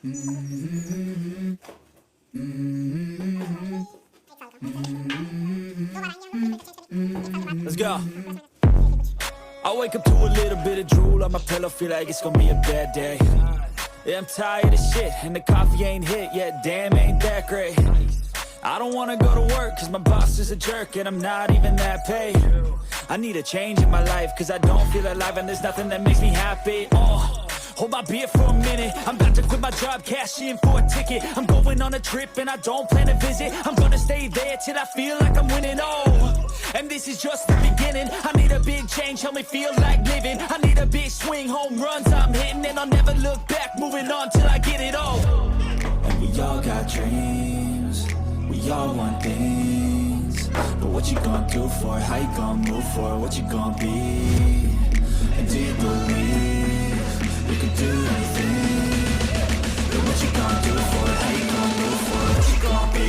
Let's go. I wake up to a little bit of drool on my pillow, feel like it's gonna be a bad day. Yeah, I'm tired of shit, and the coffee ain't hit yet, damn, ain't that great. I don't wanna go to work, cause my boss is a jerk, and I'm not even that paid. I need a change in my life, cause I don't feel alive, and there's nothing that makes me happy. Hold my beer for a minute, I'm about to quit my job, cash in for a ticket. I'm going on a trip and I don't plan to visit. I'm gonna stay there till I feel like I'm winning, and this is just the beginning. I need a big change, help me feel like living. I need a big swing, home runs I'm hitting, and I'll never look back, moving on till I get it all. And we all got dreams, we all want things, but what you gonna do for it? How you gonna move for it? What you gonna be? And do you believe you can do anything? But what you gonna do for it? How you gonna move for it? What you gonna be?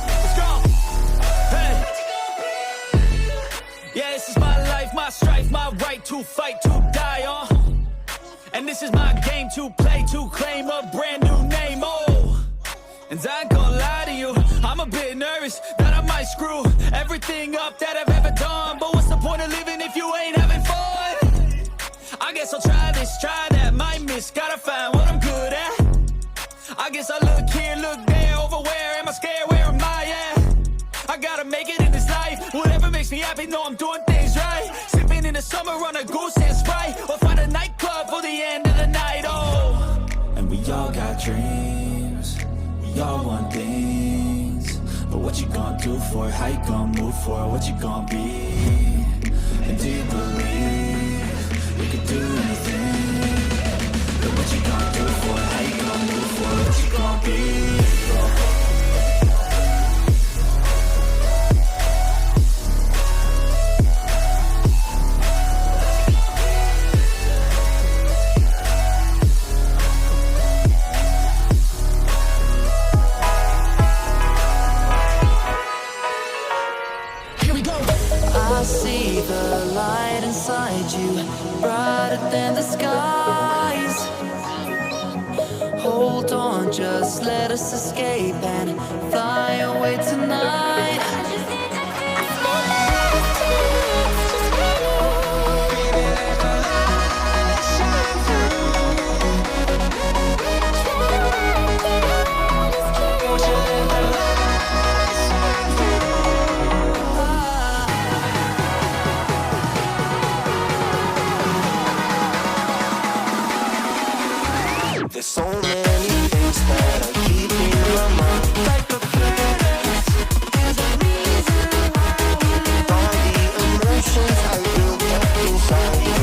Let's go. Hey. Yeah, this is my life, my strife, my right to fight, to die on. And this is my game to play, to claim a brand new name, And I ain't gonna lie to you, I'm a bit nervous that I might screw everything up that I've ever done. But what's the point of living if you ain't having fun? I guess I'll try this, try that, might miss, gotta find what I'm good at. I guess I look here, look there, over where am I scared, where am I at? I gotta make it in this life, whatever makes me happy, know I'm doing things right. Sipping in the summer on a goose and Sprite, or find a nightclub for the end of the night, And we all got dreams, we all want things, but what you gonna do for it? How you gonna move for it? What you gonna be? And do you believe you can do anything? But what you gonna do for it? How you gonna move for it? What you gonna be? I see the light inside you, brighter than the skies. Hold on, just let us escape and fly away tonight. There's so many things that I keep in my mind. Like a feelings, there's a reason all the emotions I built up inside you.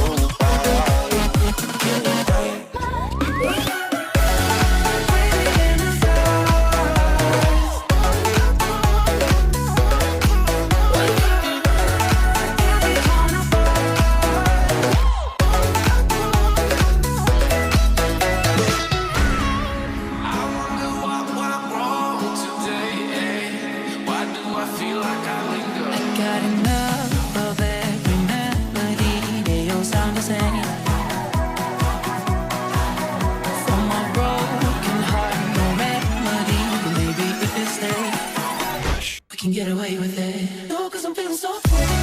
Got enough of every melody, they all sound the same. From my broken heart, no remedy, but maybe if you stay, we can get away with it. No, cause I'm feeling so free.